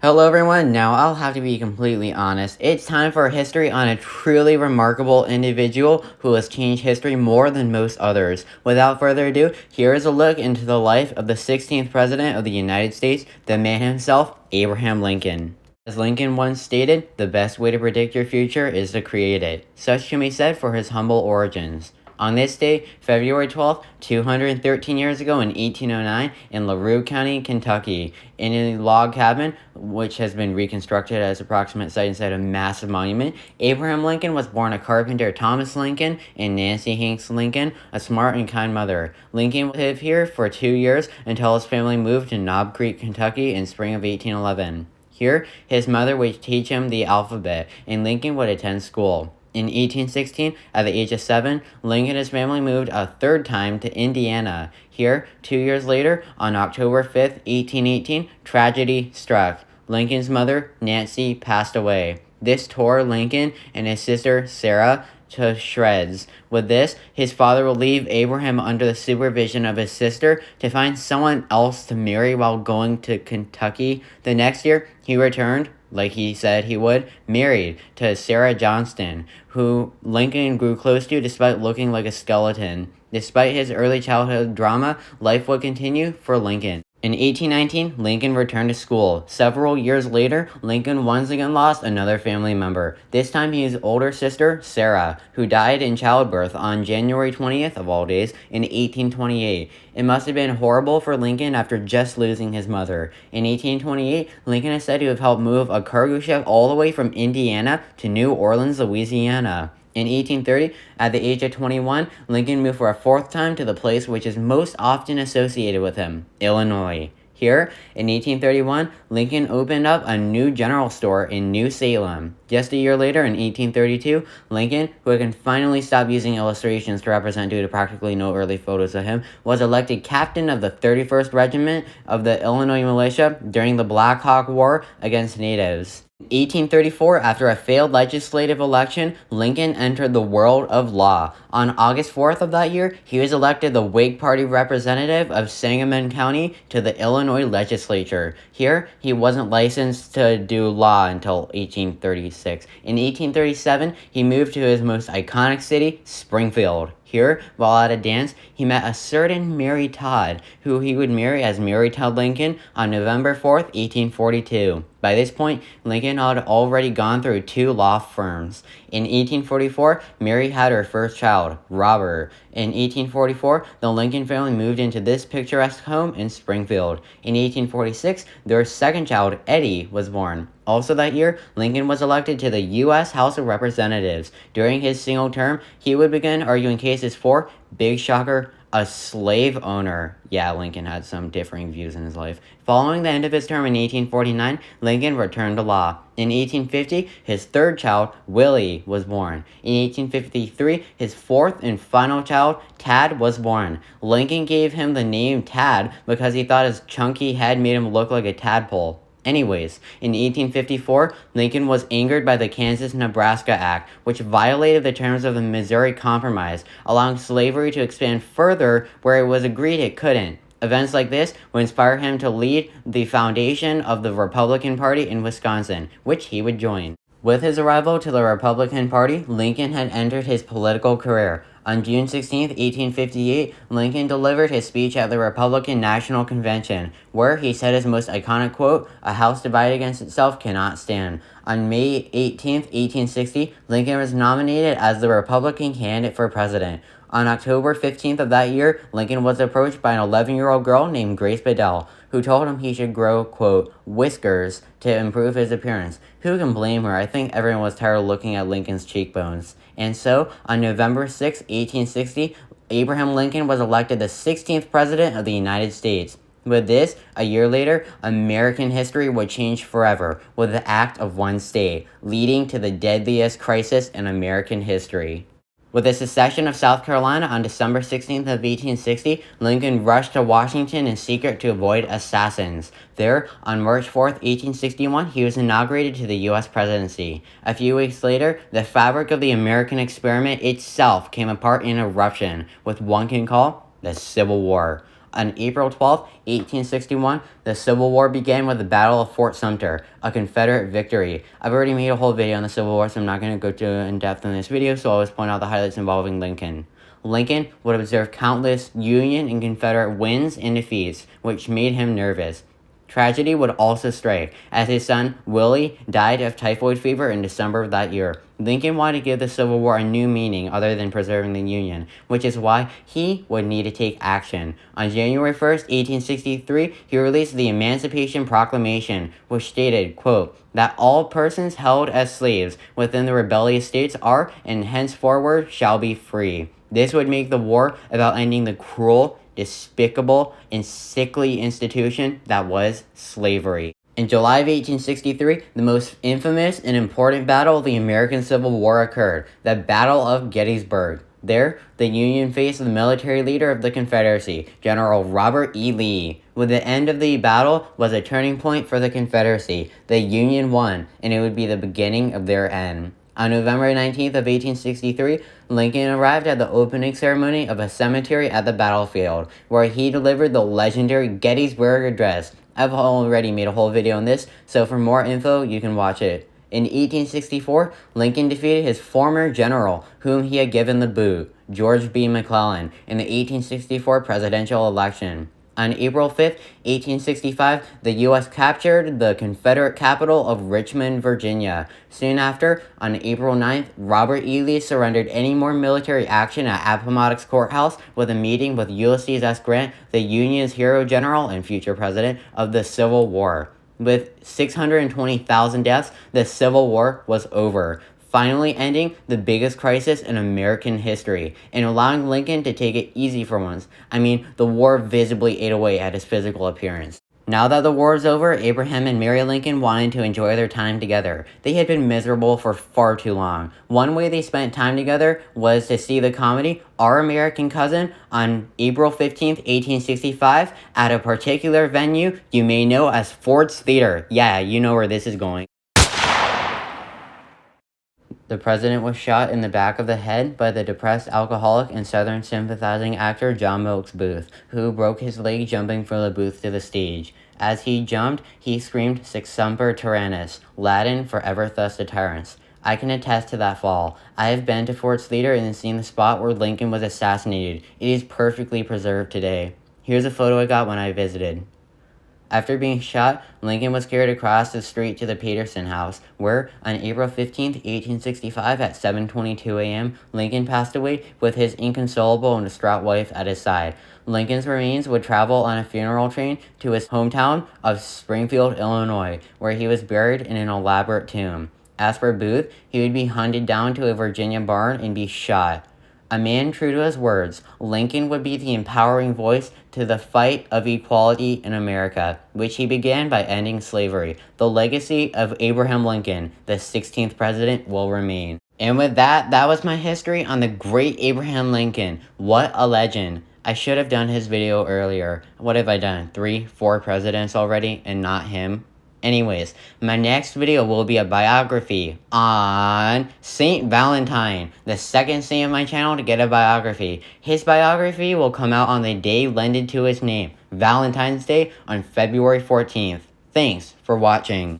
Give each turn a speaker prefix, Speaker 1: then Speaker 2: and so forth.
Speaker 1: Hello everyone, now I'll have to be completely honest. It's time for a history on a truly remarkable individual who has changed history more than most others. Without further ado, here is a look into the life of the 16th President of the United States, the man himself, Abraham Lincoln. As Lincoln once stated, the best way to predict your future is to create it. Such can be said for his humble origins. On this day, February 12th, 213 years ago in 1809, in LaRue County, Kentucky, in a log cabin, which has been reconstructed as approximate site inside a massive monument, Abraham Lincoln was born to carpenter Thomas Lincoln and Nancy Hanks Lincoln, a smart and kind mother. Lincoln lived here for 2 years until his family moved to Knob Creek, Kentucky in spring of 1811. Here, his mother would teach him the alphabet, and Lincoln would attend school. In 1816, at the age of 7, Lincoln and his family moved a third time to Indiana. Here, 2 years later, on October 5th, 1818, tragedy struck. Lincoln's mother, Nancy, passed away. This tore Lincoln and his sister, Sarah, to shreds. With this, his father will leave Abraham under the supervision of his sister to find someone else to marry while going to Kentucky. The next year, he returned, like he said he would, married to Sarah Johnston, who Lincoln grew close to despite looking like a skeleton. Despite his early childhood drama, life would continue for Lincoln. In 1819, Lincoln returned to school. Several years later, Lincoln once again lost another family member. This time his older sister, Sarah, who died in childbirth on January 20th of all days in 1828. It must have been horrible for Lincoln after just losing his mother. In 1828, Lincoln is said to have helped move a cargo ship all the way from Indiana to New Orleans, Louisiana. In 1830, at the age of 21, Lincoln moved for a fourth time to the place which is most often associated with him, Illinois. Here, in 1831, Lincoln opened up a new general store in New Salem. Just a year later, in 1832, Lincoln, who can finally stop using illustrations to represent due to practically no early photos of him, was elected captain of the 31st Regiment of the Illinois Militia during the Black Hawk War against natives. In 1834, after a failed legislative election, Lincoln entered the world of law. On August 4th of that year, he was elected the Whig Party representative of Sangamon County to the Illinois legislature. Here, he wasn't licensed to do law until 1836. In 1837, he moved to his most iconic city, Springfield. Here, while at a dance, he met a certain Mary Todd, who he would marry as Mary Todd Lincoln on November 4th, 1842. By this point, Lincoln had already gone through 2 law firms. In 1844, Mary had her first child, Robert. In 1844, the Lincoln family moved into this picturesque home in Springfield. In 1846, their second child, Eddie, was born. Also that year, Lincoln was elected to the U.S. House of Representatives. During his single term, he would begin arguing cases for, big shocker, a slave owner. Yeah, Lincoln had some differing views in his life. Following the end of his term in 1849, Lincoln returned to law. In 1850, his third child, Willie, was born. In 1853, his fourth and final child, Tad, was born. Lincoln gave him the name Tad because he thought his chunky head made him look like a tadpole. Anyways, in 1854, Lincoln was angered by the Kansas-Nebraska Act, which violated the terms of the Missouri Compromise, allowing slavery to expand further where it was agreed it couldn't. Events like this would inspire him to lead the foundation of the Republican Party in Wisconsin, which he would join. With his arrival to the Republican Party, Lincoln had entered his political career. On June 16, 1858, Lincoln delivered his speech at the Republican National Convention, where he said his most iconic quote, "A house divided against itself cannot stand." On May 18, 1860, Lincoln was nominated as the Republican candidate for president. On October 15th of that year, Lincoln was approached by an 11-year-old girl named Grace Bedell, who told him he should grow, quote, whiskers to improve his appearance. Who can blame her? I think everyone was tired of looking at Lincoln's cheekbones. And so, on November 6, 1860, Abraham Lincoln was elected the 16th President of the United States. With this, a year later, American history would change forever with the act of one state, leading to the deadliest crisis in American history. With the secession of South Carolina on December 16th of 1860, Lincoln rushed to Washington in secret to avoid assassins. There, on March 4th, 1861, he was inaugurated to the U.S. presidency. A few weeks later, the fabric of the American experiment itself came apart in eruption, with one can call the Civil War. On April 12, 1861, the Civil War began with the Battle of Fort Sumter, a Confederate victory. I've already made a whole video on the Civil War, so I'm not going to go too in-depth in this video, so I'll always point out the highlights involving Lincoln. Lincoln would observe countless Union and Confederate wins and defeats, which made him nervous. Tragedy would also strike, as his son, Willie, died of typhoid fever in December of that year. Lincoln wanted to give the Civil War a new meaning other than preserving the Union, which is why he would need to take action. On January 1st, 1863, he released the Emancipation Proclamation, which stated, quote, that all persons held as slaves within the rebellious states are, and henceforward shall be free. This would make the war about ending the cruel, despicable, and sickly institution that was slavery. In July of 1863, the most infamous and important battle of the American Civil War occurred, the Battle of Gettysburg. There, the Union faced the military leader of the Confederacy, General Robert E. Lee. With the end of the battle was a turning point for the Confederacy. The Union won, and it would be the beginning of their end. On November 19th of 1863, Lincoln arrived at the opening ceremony of a cemetery at the battlefield, where he delivered the legendary Gettysburg Address. I've already made a whole video on this, so for more info, you can watch it. In 1864, Lincoln defeated his former general, whom he had given the boot, George B. McClellan, in the 1864 presidential election. On April 5, 1865, the U.S. captured the Confederate capital of Richmond, Virginia. Soon after, on April 9th, Robert E. Lee surrendered any more military action at Appomattox Courthouse with a meeting with Ulysses S. Grant, the Union's hero general and future president of the Civil War. With 620,000 deaths, the Civil War was over, finally ending the biggest crisis in American history, and allowing Lincoln to take it easy for once. I mean, the war visibly ate away at his physical appearance. Now that the war is over, Abraham and Mary Lincoln wanted to enjoy their time together. They had been miserable for far too long. One way they spent time together was to see the comedy Our American Cousin on April 15th, 1865, at a particular venue you may know as Ford's Theater. Yeah, you know where this is going. The president was shot in the back of the head by the depressed alcoholic and Southern sympathizing actor John Wilkes Booth, who broke his leg jumping from the booth to the stage. As he jumped, he screamed Sic Semper Tyrannis, Latin for ever thus to tyrants. I can attest to that fall. I have been to Ford's Theater and seen the spot where Lincoln was assassinated. It is perfectly preserved today. Here's a photo I got when I visited. After being shot, Lincoln was carried across the street to the Peterson House, where, on April 15, 1865, at 7:22 a.m., Lincoln passed away with his inconsolable and distraught wife at his side. Lincoln's remains would travel on a funeral train to his hometown of Springfield, Illinois, where he was buried in an elaborate tomb. As for Booth, he would be hunted down to a Virginia barn and be shot. A man true to his words, Lincoln would be the empowering voice to the fight of equality in America, which he began by ending slavery. The legacy of Abraham Lincoln, the 16th president, will remain. And with that, that was my history on the great Abraham Lincoln. What a legend. I should have done his video earlier. What have I done? 3, 4 presidents already and not him? Anyways, my next video will be a biography on Saint Valentine, the second saint of my channel to get a biography. His biography will come out on the day lended to his name, Valentine's Day, on February 14th. Thanks for watching.